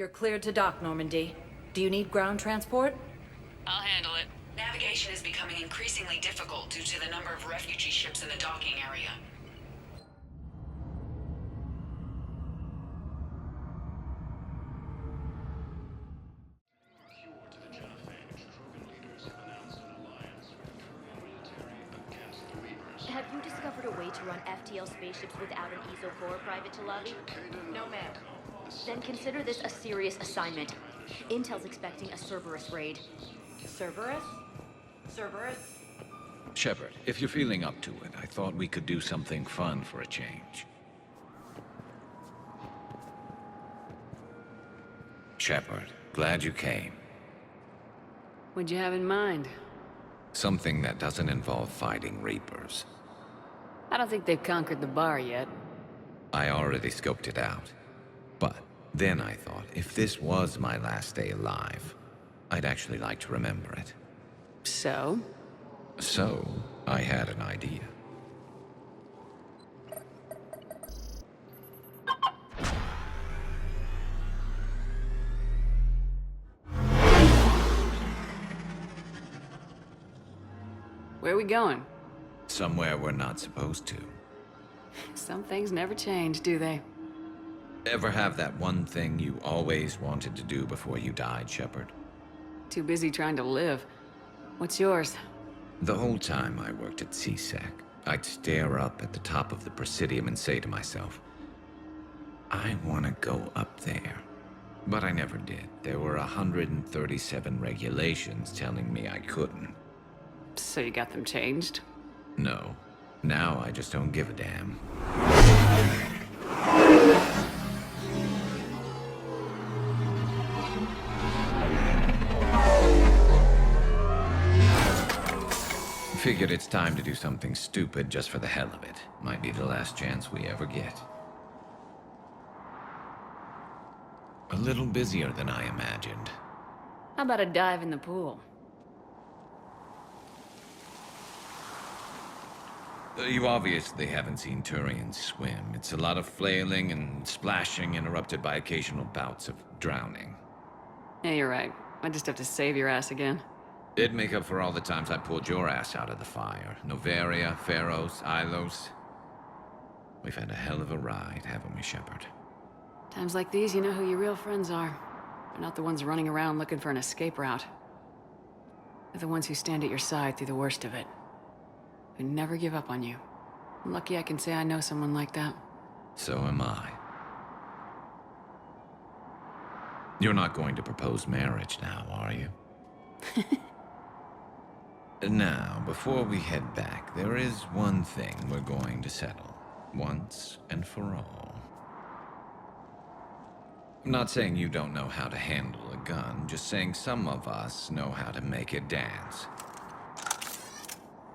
You're cleared to dock, Normandy. Do you need ground transport? I'll handle it. Navigation is becoming increasingly difficult due to the number of refugee ships in the docking area. Have you discovered a way to run FTL spaceships without an ESO core, Private Talavi? No, ma'am. Then consider this a serious assignment. Intel's expecting a Cerberus raid. Cerberus? Cerberus? Shepard, if you're feeling up to it, I thought we could do something fun for a change. Shepard, glad you came. What'd you have in mind? Something that doesn't involve fighting Reapers. I don't think they've conquered the bar yet. I already scoped it out. But then I thought, if this was my last day alive, I'd actually like to remember it. So? So, I had an idea. Where are we going? Somewhere we're not supposed to. Some things never change, do they? Ever have that one thing you always wanted to do before you died, Shepard? Too busy trying to live. What's yours? The whole time I worked at CSEC, I'd stare up at the top of the Presidium and say to myself, I want to go up there. But I never did. There were 137 regulations telling me I couldn't. So you got them changed? No. Now I just don't give a damn. Figured it's time to do something stupid just for the hell of it. Might be the last chance we ever get. A little busier than I imagined. How about a dive in the pool? You obviously haven't seen Turians swim. It's a lot of flailing and splashing interrupted by occasional bouts of drowning. Yeah, you're right. I just have to save your ass again. It'd make up for all the times I pulled your ass out of the fire. Noveria, Pharos, Ilos. We've had a hell of a ride, haven't we, Shepard? Times like these, you know who your real friends are. They're not the ones running around looking for an escape route. They're the ones who stand at your side through the worst of it. Who never give up on you. I'm lucky I can say I know someone like that. So am I. You're not going to propose marriage now, are you? Now, before we head back, there is one thing we're going to settle. Once and for all. I'm not saying you don't know how to handle a gun, just saying some of us know how to make it dance.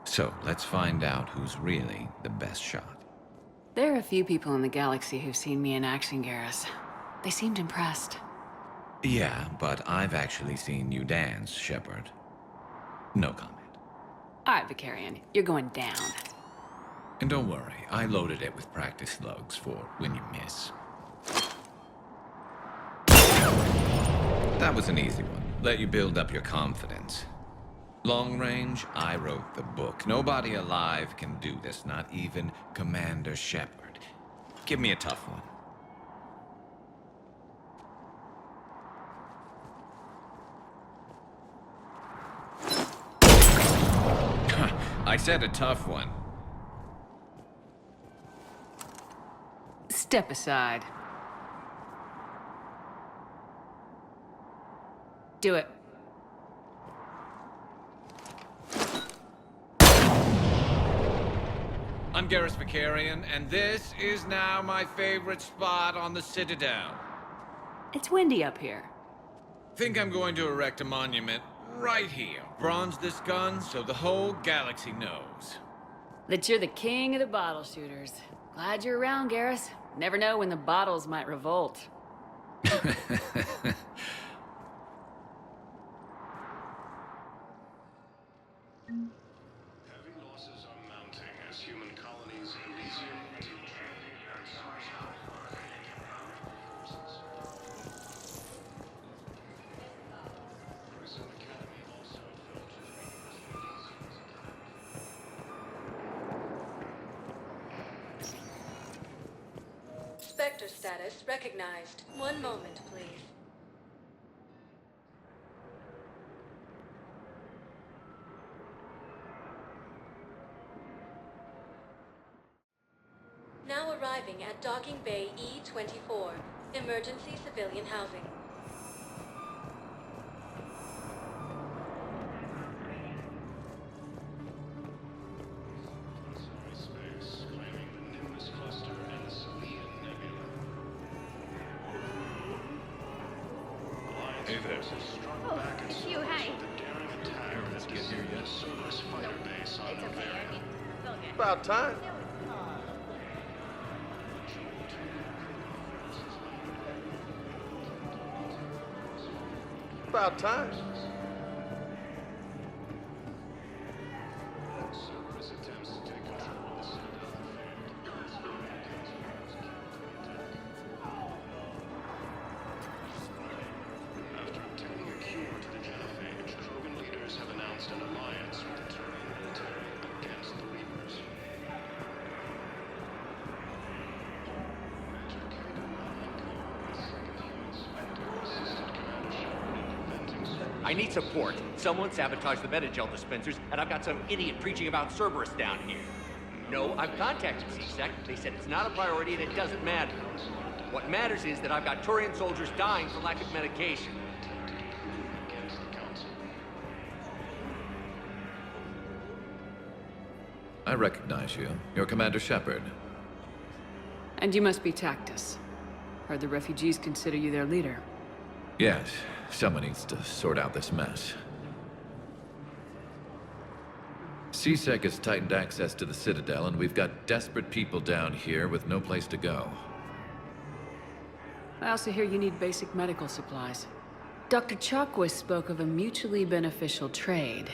So, let's find out who's really the best shot. There are a few people in the galaxy who've seen me in action, Garrus. They seemed impressed. Yeah, but I've actually seen you dance, Shepard. No comment. All right, Vicarian, you're going down. And don't worry, I loaded it with practice slugs for when you miss. That was an easy one. Let you build up your confidence. Long range, I wrote the book. Nobody alive can do this, not even Commander Shepard. Give me a tough one. I said a tough one. Step aside. Do it. I'm Garrus Vicarian, and this is now my favorite spot on the Citadel. It's windy up here. Think I'm going to erect a monument right here. Bronze this gun so the whole galaxy knows. That you're the king of the bottle shooters. Glad you're around, Garrus. Never know when the bottles might revolt. Heavy losses are mounting as human colonies Elysium, Sector status recognized. One moment, please. Now arriving at Docking Bay E-24, emergency civilian housing. Asari space, claiming the Nimbus cluster and the Salian Nebula. Alliance forces struck back at it's you, hey. with a daring attack that disabled the Cerberus fighter base on Novaria. About time. About time. Cerberus attempts to take control of the Citadel failed. After obtaining a cure to the genophage, Krogan leaders have announced an alliance with the Turian military against the Reapers. Major Kagan Malenko, the second human Spectre, assisted Commander Shepard in preventing Cerberus. I need support. Someone sabotaged the Metagel dispensers, and I've got some idiot preaching about Cerberus down here. No, I've contacted CSEC. They said it's not a priority and it doesn't matter. What matters is that I've got Turian soldiers dying for lack of medication. Against the Council. I recognize you. You're Commander Shepard. And you must be Tactus. Heard the refugees consider you their leader. Yes, someone needs to sort out this mess. CSEC has tightened access to the Citadel, and we've got desperate people down here with no place to go. I also hear you need basic medical supplies. Dr. Chalkwist spoke of a mutually beneficial trade.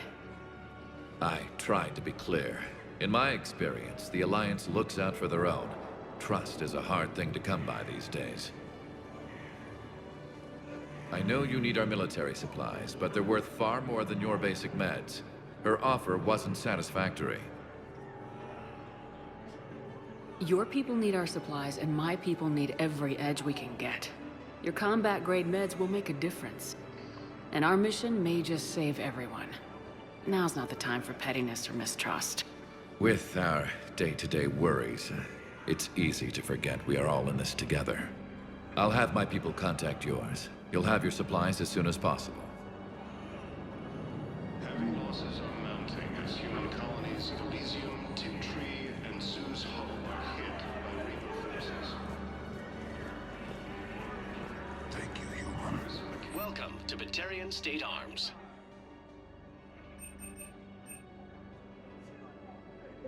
I tried to be clear. In my experience, the Alliance looks out for their own. Trust is a hard thing to come by these days. I know you need our military supplies, but they're worth far more than your basic meds. Her offer wasn't satisfactory. Your people need our supplies, and my people need every edge we can get. Your combat-grade meds will make a difference. And our mission may just save everyone. Now's not the time for pettiness or mistrust. With our day-to-day worries, it's easy to forget we are all in this together. I'll have my people contact yours. You'll have your supplies as soon as possible. Heavy losses are mounting as human colonies of Elysium, Timtree, and Sue's Hull are hit by Reaper forces. Thank you, human. Welcome to Batarian State Arms.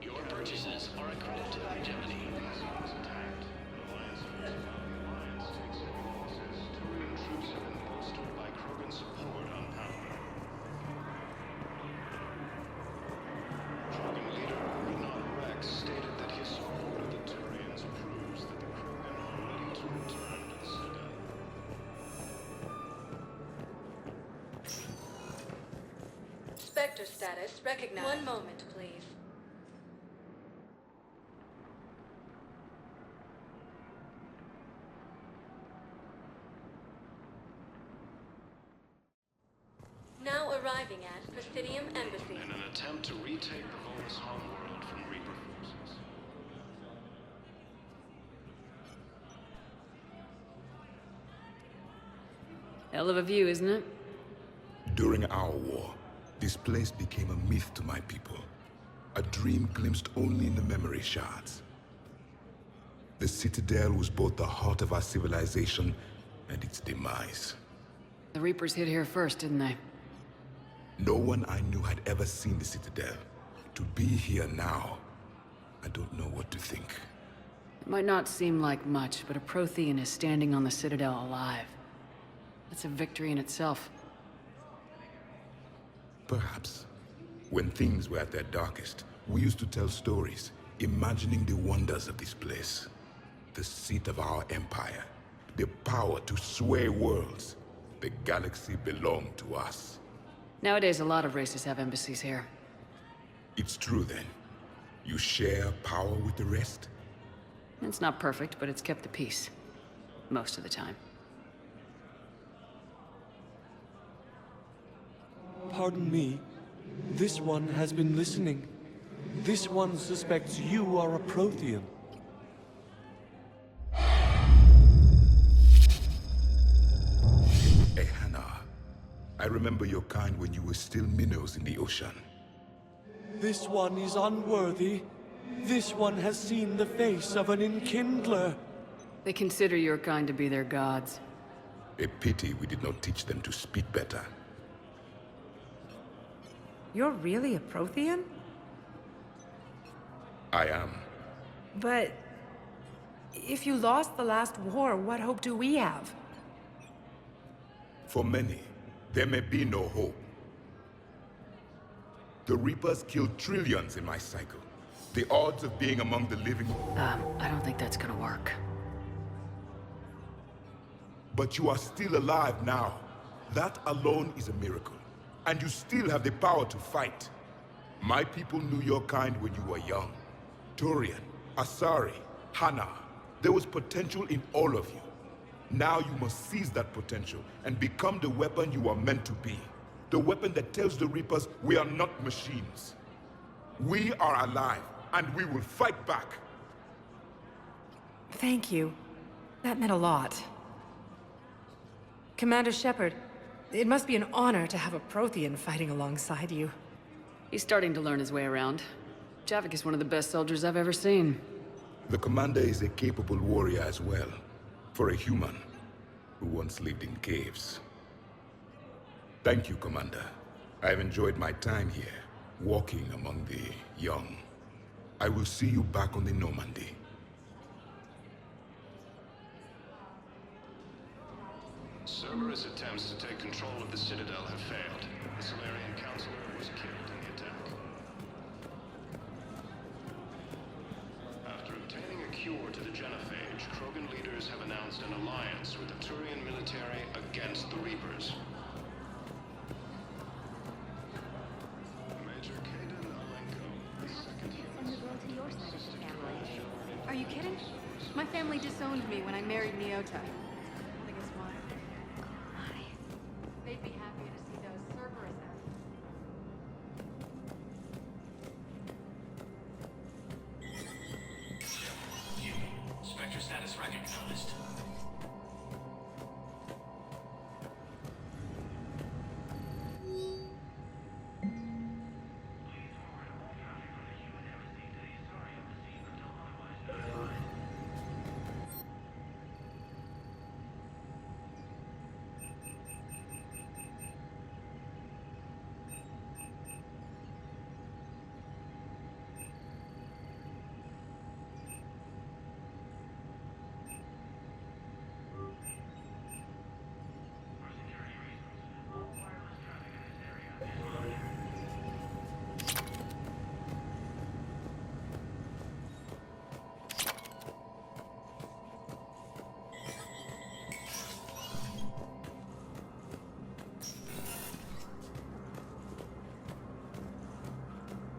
Your purchases are accredited by Gemini. Elysium is attacked. Alliance forces on the Alliance takes heavy losses. Turian troops have been bolstered by Krogan support on power. Krogan leader Renan Rex stated that his support of the Turians proves that the Krogan are ready to return to the Citadel. Spectre status recognized. One moment, please. Now arriving at Presidium Embassy. In an attempt to retake the Volus homeworld from Reaper forces. Hell of a view, isn't it? During our war, this place became a myth to my people. A dream glimpsed only in the memory shards. The Citadel was both the heart of our civilization and its demise. The Reapers hit here first, didn't they? No one I knew had ever seen the Citadel. To be here now, I don't know what to think. It might not seem like much, but a Prothean is standing on the Citadel alive. That's a victory in itself. Perhaps. When things were at their darkest, we used to tell stories, imagining the wonders of this place. The seat of our empire. The power to sway worlds. The galaxy belonged to us. Nowadays, a lot of races have embassies here. It's true then. You share power with the rest? It's not perfect, but it's kept the peace. Most of the time. Pardon me. This one has been listening. This one suspects you are a Prothean. Hey, Hannah. I remember your kind when you were still minnows in the ocean. This one is unworthy. This one has seen the face of an enkindler. They consider your kind to be their gods. A pity we did not teach them to speak better. You're really a Prothean? I am. But... if you lost the last war, what hope do we have? For many, there may be no hope. The Reapers killed trillions in my cycle. The odds of being among the living... I don't think that's gonna work. But you are still alive now. That alone is a miracle. And you still have the power to fight. My people knew your kind when you were young. Turian, Asari, Hana. There was potential in all of you. Now you must seize that potential and become the weapon you are meant to be. The weapon that tells the Reapers we are not machines. We are alive, and we will fight back. Thank you. That meant a lot. Commander Shepard, it must be an honor to have a Prothean fighting alongside you. He's starting to learn his way around. Javik is one of the best soldiers I've ever seen. The commander is a capable warrior as well, for a human who once lived in caves. Thank you, Commander. I've enjoyed my time here, walking among the young. I will see you back on the Normandy. Cerberus' attempts to take control of the Citadel have failed. The Solarian Counselor was killed in the attack. After obtaining a cure to the genophage, Krogan leaders have announced an alliance with the Turian military against the Reapers. Major Kaden Alenko, the second human... Send the girl to your side of the family. Are you kidding? My family disowned me when I married Nyota. I guess why? They'd be happy to see those Cerberus Spectre status recognized.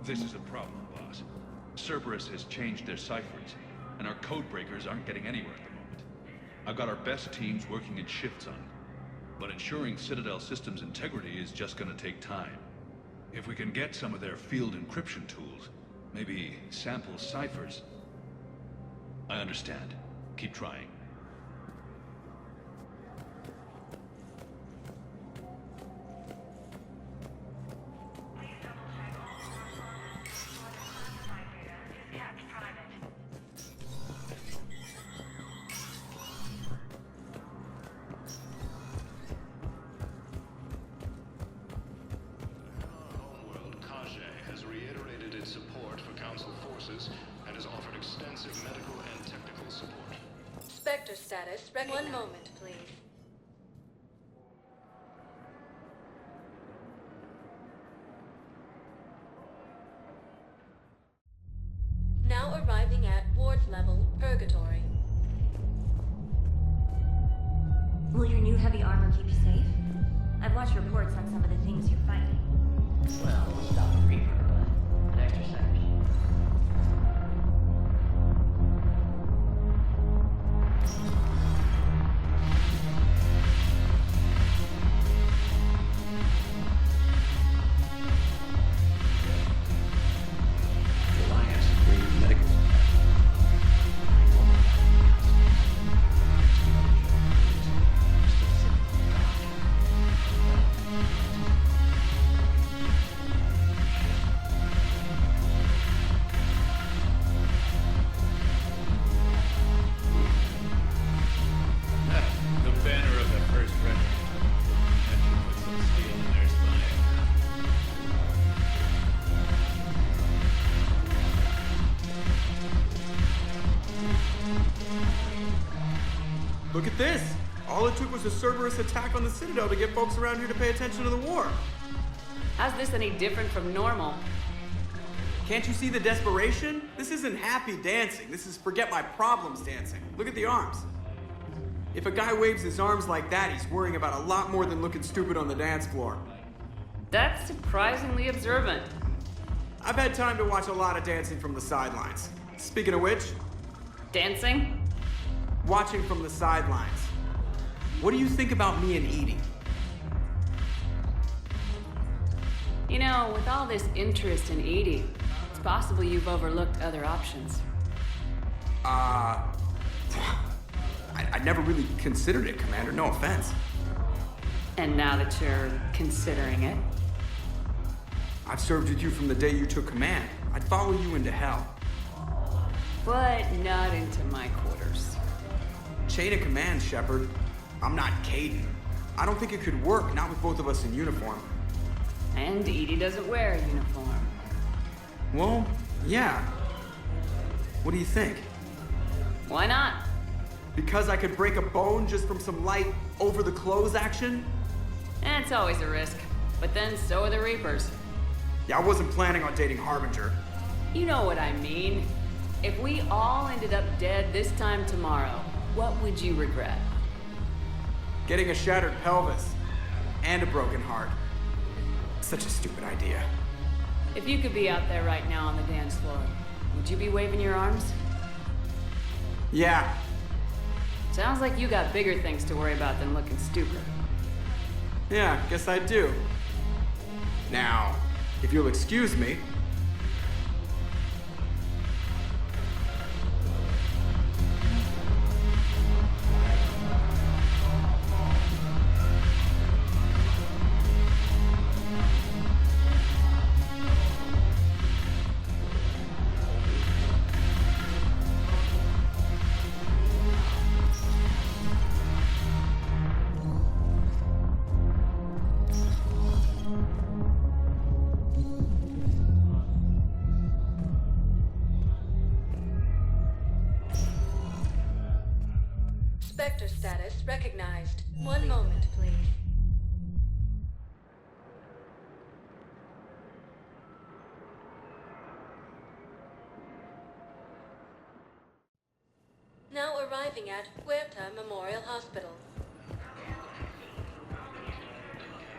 This is a problem, boss. Cerberus has changed their ciphers, and our codebreakers aren't getting anywhere at the moment. I've got our best teams working in shifts on it, but ensuring Citadel systems integrity is just gonna take time. If we can get some of their field encryption tools, maybe sample ciphers. I understand. Keep trying. and has offered extensive medical and technical support. Spectre status, one moment, please. Now arriving at ward level, Purgatory. Will your new heavy armor keep you safe? I've watched reports on some of the things you're fighting. Well, we'll stop the Reaper, but an extra second. this? All it took was a Cerberus attack on the Citadel to get folks around here to pay attention to the war. How's this any different from normal? Can't you see the desperation? This isn't happy dancing. This is forget my problems dancing. Look at the arms. If a guy waves his arms like that, he's worrying about a lot more than looking stupid on the dance floor. That's surprisingly observant. I've had time to watch a lot of dancing from the sidelines. Speaking of which... Dancing? Watching from the sidelines. What do you think about me and Edie? You know, with all this interest in Edie, it's possible you've overlooked other options. I never really considered it, Commander. No offense. And now that you're considering it? I've served with you from the day you took command. I'd follow you into hell. But not into my quarters. Chain of command, Shepard. I'm not Caden. I don't think it could work, not with both of us in uniform. And Edie doesn't wear a uniform. Well, yeah. What do you think? Why not? Because I could break a bone just from some light over-the-clothes action? It's always a risk. But then so are the Reapers. Yeah, I wasn't planning on dating Harbinger. You know what I mean. If we all ended up dead this time tomorrow, what would you regret? Getting a shattered pelvis. And a broken heart. Such a stupid idea. If you could be out there right now on the dance floor, would you be waving your arms? Yeah. Sounds like you got bigger things to worry about than looking stupid. Yeah, guess I do. Now, if you'll excuse me. Spectre status recognized. One moment, please. Now arriving at Huerta Memorial Hospital.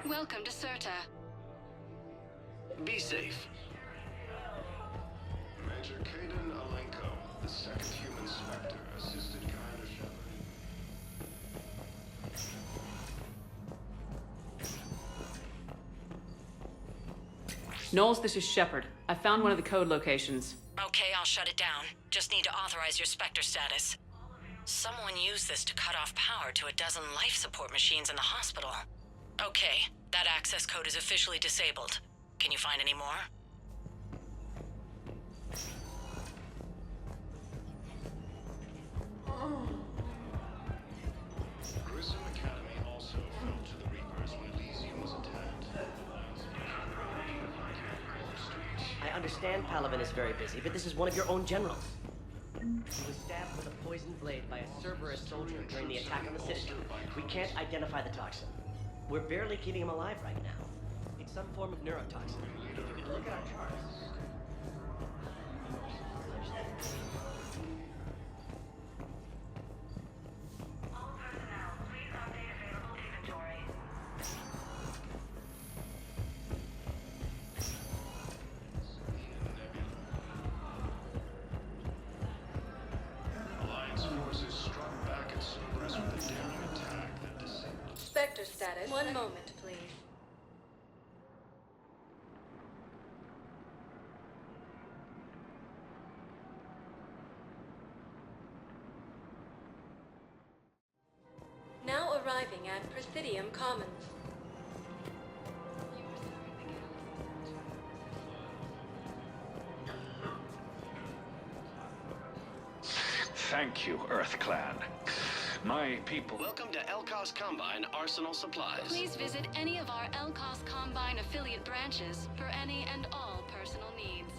Welcome to Certa. Be safe. Major Kaden Alenko, the second human Spectre, assisted Commander Shepard. Knowles, this is Shepard. I found one of the code locations. Okay, I'll shut it down. Just need to authorize your Spectre status. Someone used this to cut off power to a dozen life support machines in the hospital. Okay, that access code is officially disabled. Can you find any more? Grissom Academy also fell to the Reapers when Elysium was attacked. I understand Palaven is very busy, but this is one of your own generals. He was stabbed with a poisoned blade by a Cerberus soldier during the attack on the Citadel. We can't identify the toxin. We're barely keeping him alive right now. It's some form of neurotoxin. If you could look at our charts. Alliance forces struck back at Cerberus with a daring attack that disabled. Spectre status. One moment, please. Now arriving at Presidium Commons. Thank you, Earth Clan. My people... Welcome to Elcos Combine Arsenal Supplies. Please visit any of our Elcos Combine affiliate branches for any and all personal needs.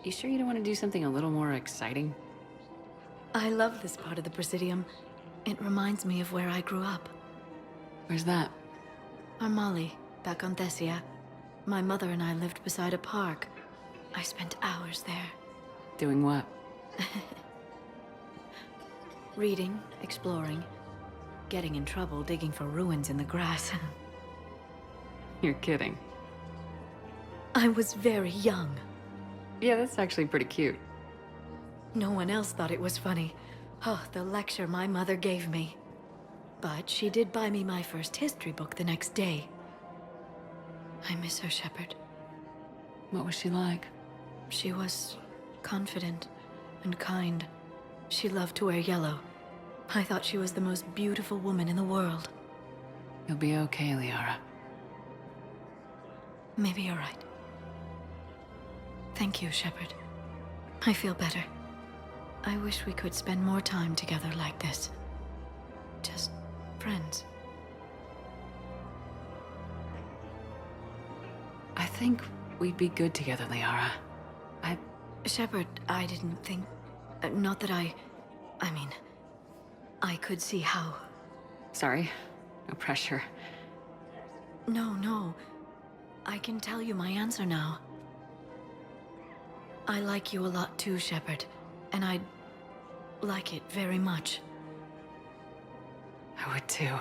You sure you don't want to do something a little more exciting? I love this part of the Presidium. It reminds me of where I grew up. Where's that? Armali, back on Thessia. My mother and I lived beside a park. I spent hours there. Doing what? Reading, exploring, getting in trouble digging for ruins in the grass. You're kidding. I was very young. Yeah, that's actually pretty cute. No one else thought it was funny. Oh, the lecture my mother gave me. But she did buy me my first history book the next day. I miss her, Shepard. What was she like? She was confident and kind. She loved to wear yellow. I thought she was the most beautiful woman in the world. You'll be okay, Liara. Maybe you're right. Thank you, Shepard. I feel better. I wish we could spend more time together like this. Just friends. I think we'd be good together, Liara. Shepard, I didn't think... not that I mean... I could see how... Sorry. No pressure. No. I can tell you my answer now. I like you a lot too, Shepard. And I'd like it very much. I would too.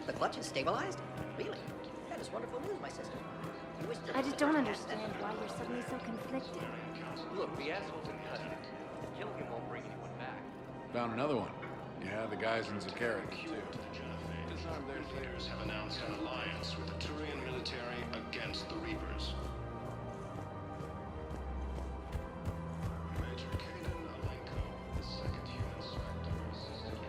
The clutch is stabilized? Really? That is wonderful news, my sister. I just don't understand why you're suddenly so conflicted. Look, the assholes in custody. Killing him won't bring anyone back. Found another one. Yeah, the guys in Zakara too. Their leaders have announced an alliance with the Turian military against the Reapers. Major Kaden Alenko, the second human spectre, assisted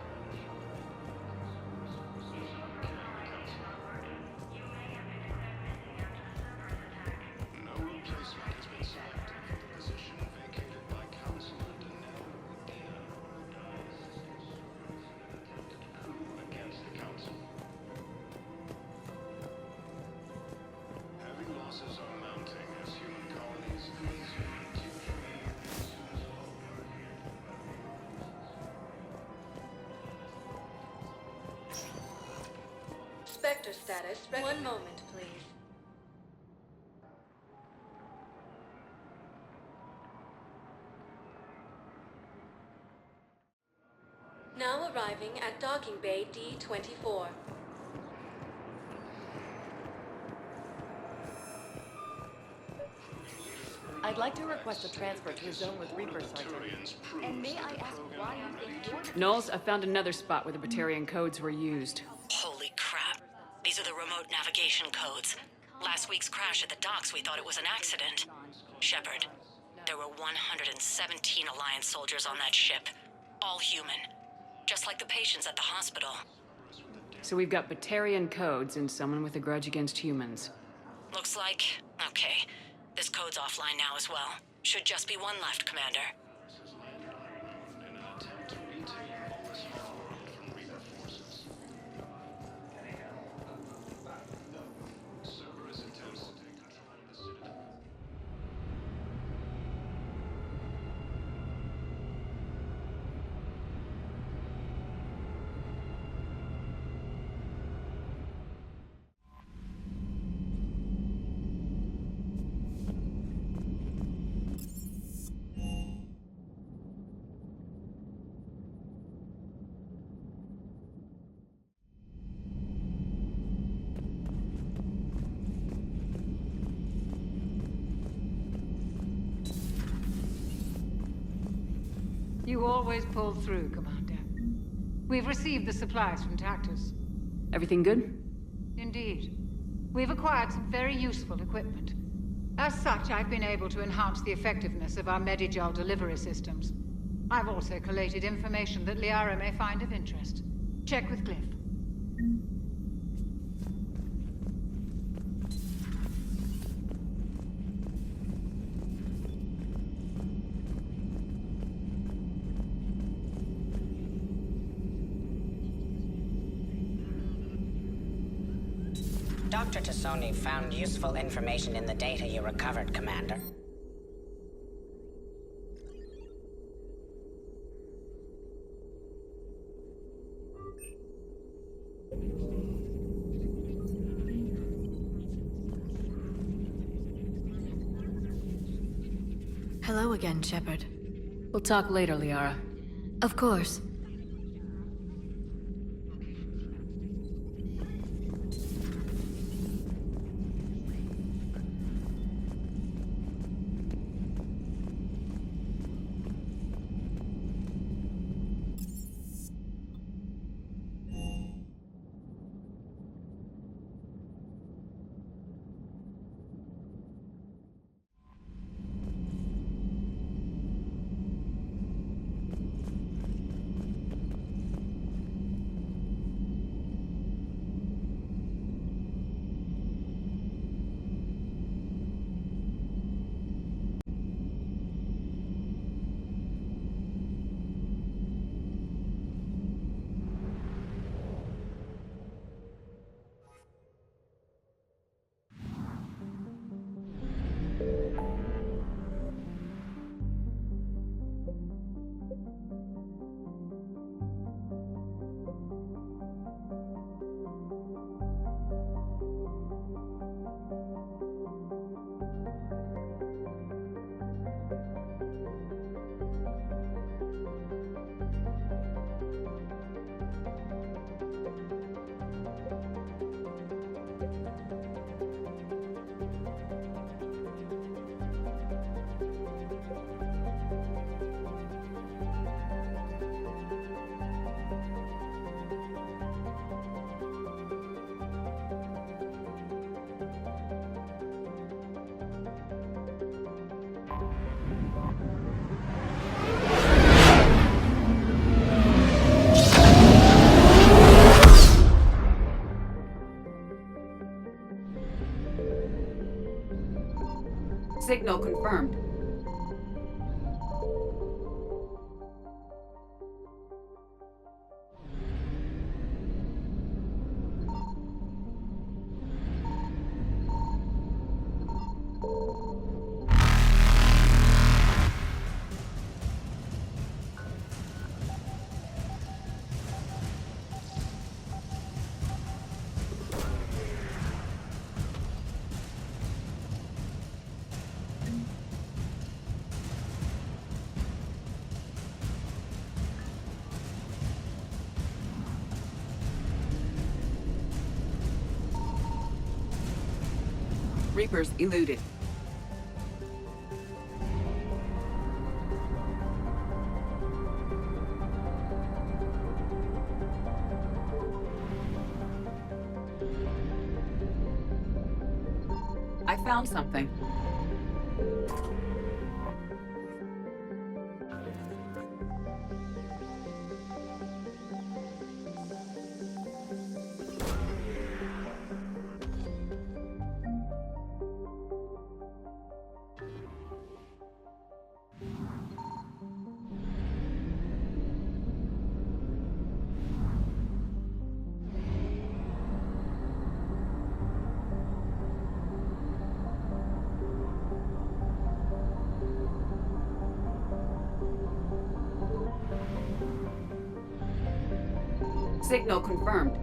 no replacement has been selected for the position vacated by Councilor Danelle Medina, who dies attempted coup against the Council. Heavy losses are mounting as human colonies resume Spectre status. One moment, please. Now arriving at Docking Bay D-24. I'd like to request a transfer to a zone with Reaper, Sergeant. And may I ask why you think you're... Knowles, I found another spot where the Batarian codes were used. Holy crap. These are the remote navigation codes. Last week's crash at the docks, we thought it was an accident. Shepard, there were 117 Alliance soldiers on that ship. All human. Just like the patients at the hospital. So we've got Batarian codes and someone with a grudge against humans. Looks like... okay. This code's offline now as well. Should just be one left, Commander. in an attempt to retake Polis homeworld from Reaper forces. Cerberus attempts to take control of the Citadel. You always pull through, Commander. We've received the supplies from Tactus. Everything good? Indeed. We've acquired some very useful equipment. As such, I've been able to enhance the effectiveness of our Medigel delivery systems. I've also collated information that Liara may find of interest. Check with Cliff. Dr. Tassoni found useful information in the data you recovered, Commander. Hello again, Shepard. We'll talk later, Liara. Of course. Signal confirmed. Reapers eluded. I found something. Signal confirmed.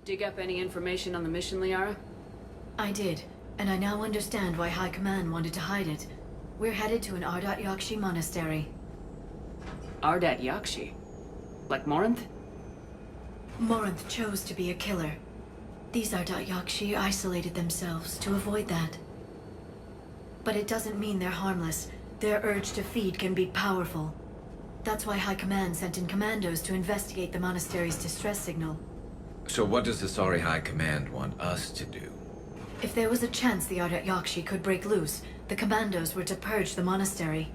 Dig up any information on the mission, Liara? I did, and I now understand why High Command wanted to hide it. We're headed to an Ardat Yakshi monastery. Ardat Yakshi? Like Morinth? Morinth chose to be a killer. These Ardat Yakshi isolated themselves to avoid that. But it doesn't mean they're harmless. Their urge to feed can be powerful. That's why High Command sent in commandos to investigate the monastery's distress signal. So what does the Asari High Command want us to do? If there was a chance the Ardat Yakshi could break loose, the commandos were to purge the monastery.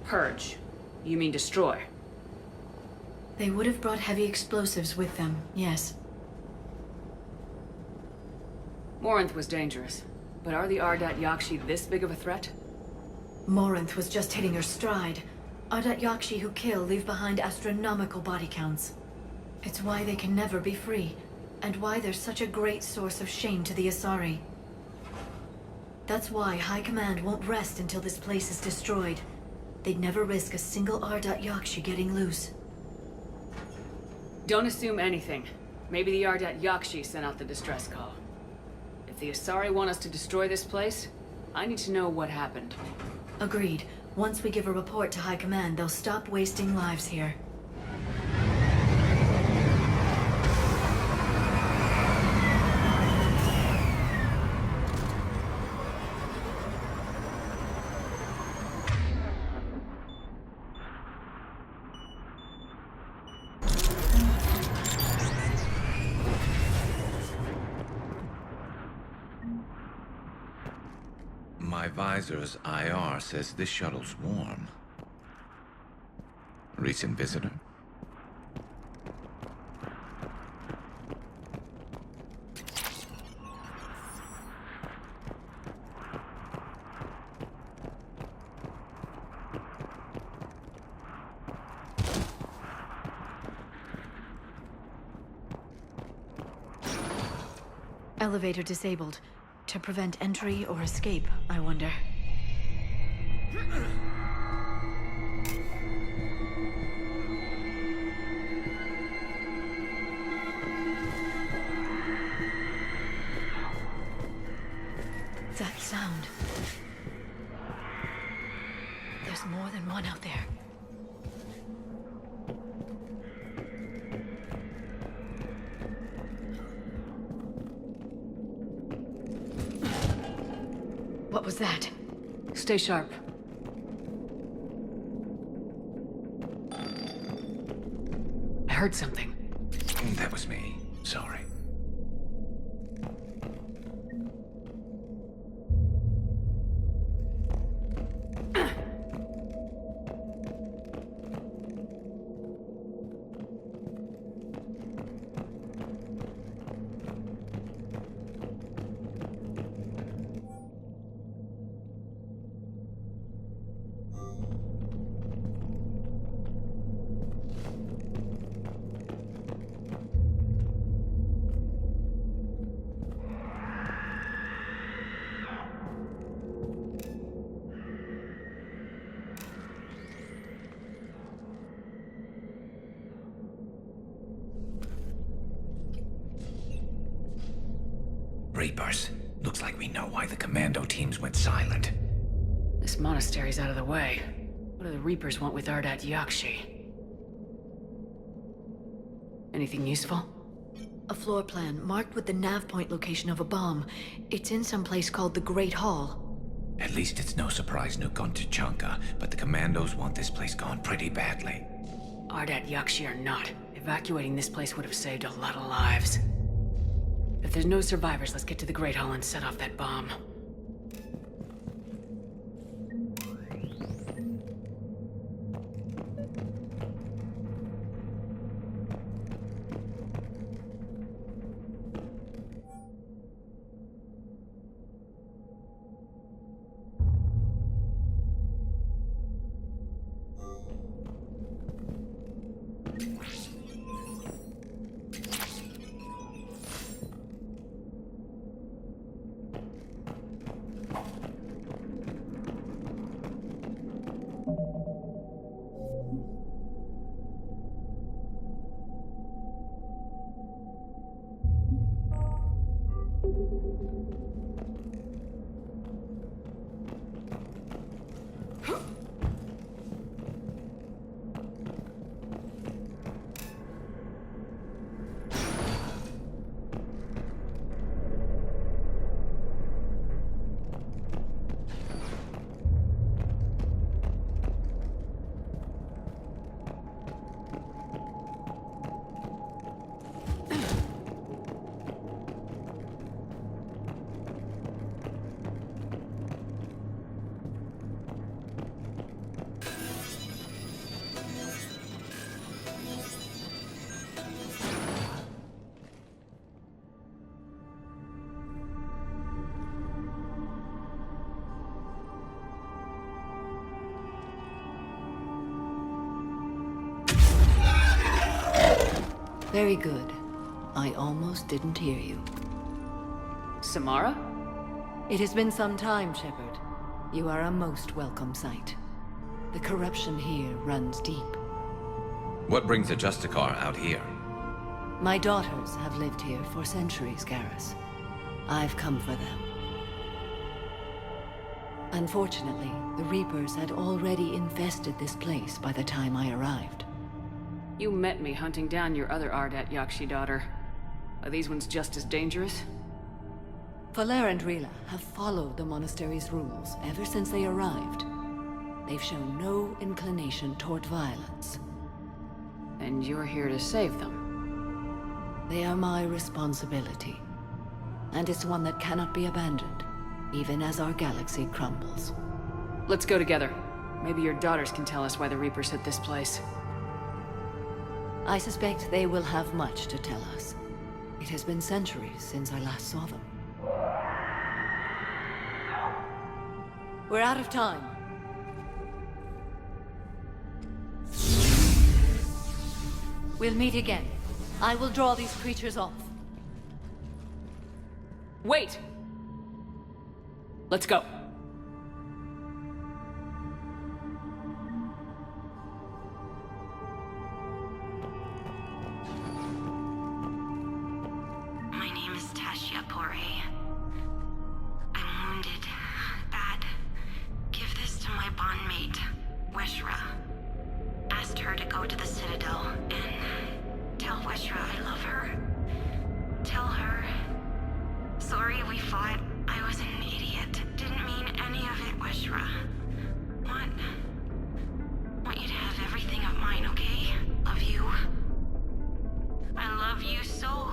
Purge? You mean destroy? They would have brought heavy explosives with them, yes. Morinth was dangerous, but are the Ardat Yakshi this big of a threat? Morinth was just hitting her stride. Ardat Yakshi who kill leave behind astronomical body counts. It's why they can never be free, and why they're such a great source of shame to the Asari. That's why High Command won't rest until this place is destroyed. They'd never risk a single Ardat Yakshi getting loose. Don't assume anything. Maybe the Ardat Yakshi sent out the distress call. If the Asari want us to destroy this place, I need to know what happened. Agreed. Once we give a report to High Command, they'll stop wasting lives here. My visor's IR says this shuttle's warm. Recent visitor? Elevator disabled. To prevent entry or escape, I wonder. That sound. There's more than one out there. What was that? Stay sharp. I heard something. That was me. Sorry. Reapers. Looks like we know why the commando teams went silent. This monastery's out of the way. What do the Reapers want with Ardat Yakshi? Anything useful? A floor plan marked with the nav point location of a bomb. It's in some place called the Great Hall. At least it's no surprise Nuke on Tachanka, but the commandos want this place gone pretty badly. Ardat Yakshi or not, evacuating this place would have saved a lot of lives. If there's no survivors, let's get to the Great Hall and set off that bomb. Very good. I almost didn't hear you. Samara? It has been some time, Shepard. You are a most welcome sight. The corruption here runs deep. What brings a Justicar out here? My daughters have lived here for centuries, Garrus. I've come for them. Unfortunately, the Reapers had already infested this place by the time I arrived. You met me hunting down your other Ardat Yakshi daughter. Are these ones just as dangerous? Falere and Rila have followed the Monastery's rules ever since they arrived. They've shown no inclination toward violence. And you're here to save them? They are my responsibility. And it's one that cannot be abandoned, even as our galaxy crumbles. Let's go together. Maybe your daughters can tell us why the Reapers hit this place. I suspect they will have much to tell us. It has been centuries since I last saw them. We're out of time. We'll meet again. I will draw these creatures off. Wait! Let's go. My name is Tashia Pore. I'm wounded. Bad. Give this to my bondmate, Weshra. Asked her to go to the Citadel and tell Weshra I love her. Tell her. Sorry we fought. I was an idiot. Didn't mean any of it, Weshra. Want you to have everything of mine, okay? Love you. I love you so.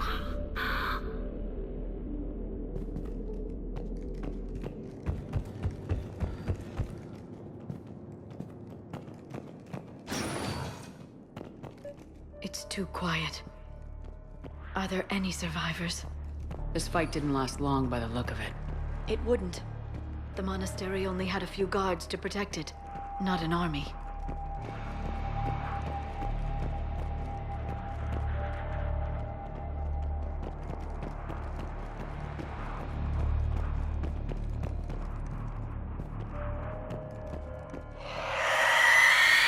It's too quiet. Are there any survivors? This fight didn't last long by the look of it. It wouldn't. The monastery only had a few guards to protect it, not an army.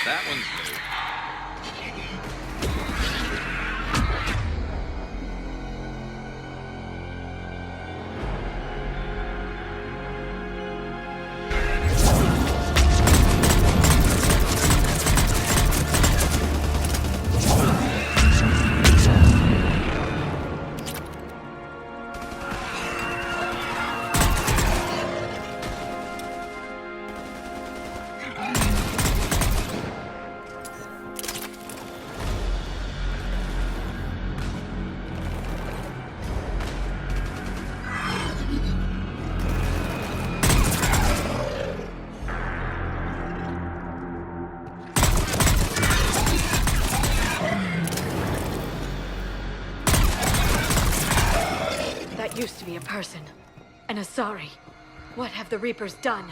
That one's new. That used to be a person. An Asari. What have the Reapers done?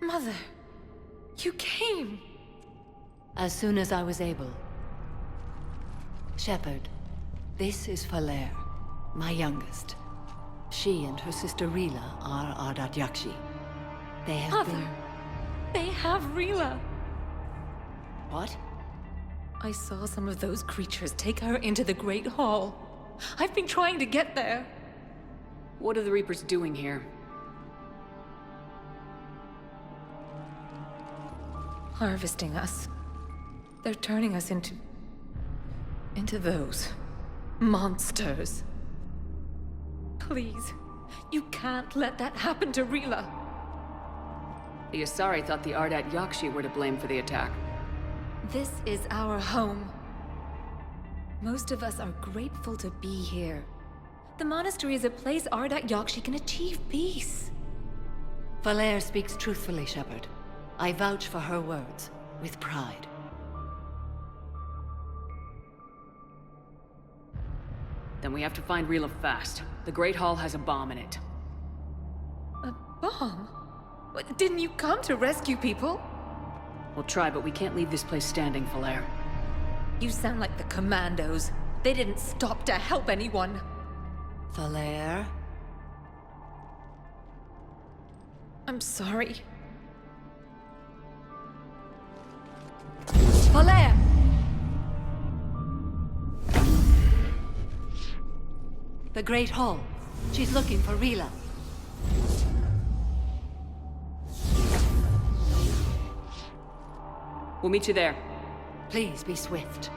Mother, you came. As soon as I was able. Shepard, this is Falere, my youngest. She and her sister Rila are Ardat Yakshi. They have been... They have Rila. What? I saw some of those creatures take her into the Great Hall. I've been trying to get there. What are the Reapers doing here? Harvesting us. They're turning us into those monsters. Please. You can't let that happen to Rila. The Asari thought the Ardat Yakshi were to blame for the attack. This is our home. Most of us are grateful to be here. The monastery is a place Ardat Yakshi can achieve peace. Valere speaks truthfully, Shepard. I vouch for her words, with pride. Then we have to find Rila fast. The Great Hall has a bomb in it. A bomb? Didn't you come to rescue people? We'll try, but we can't leave this place standing, Valere. You sound like the Commandos. They didn't stop to help anyone. Valere? I'm sorry. Valere! The Great Hall. She's looking for Rila. We'll meet you there. Please be swift.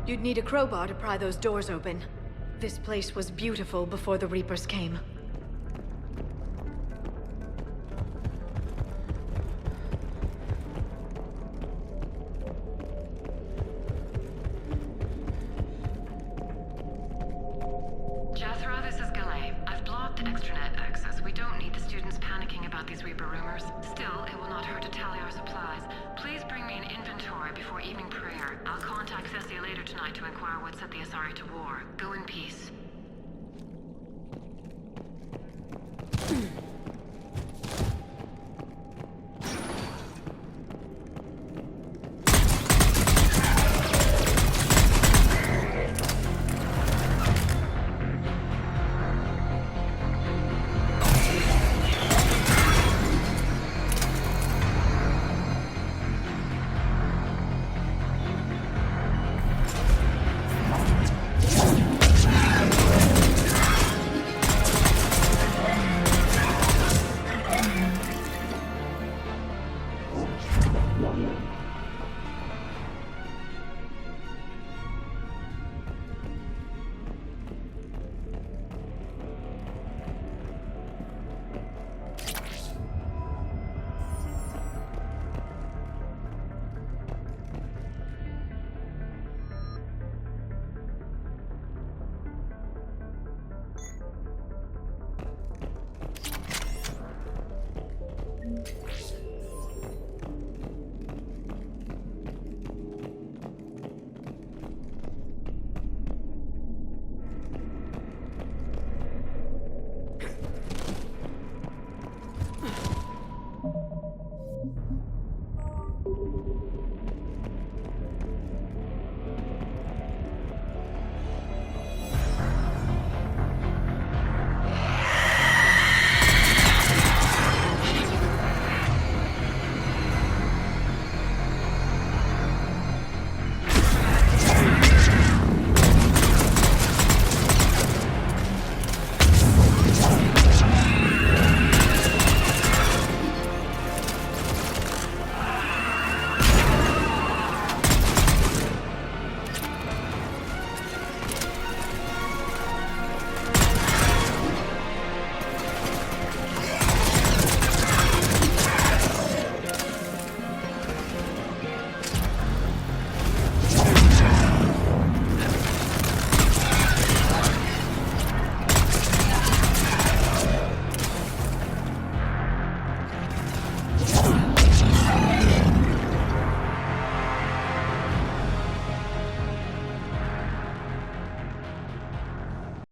You'd need a crowbar to pry those doors open. This place was beautiful before the Reapers came. Jethro, this is Galay. I've blocked extranet access. We don't need the students panicking about these Reaper rumors. Still, it will not hurt to tally our supplies. Please bring me an inventory before evening prayer. I'll contact Cessia later tonight to inquire what set the Asari to war. Go in peace.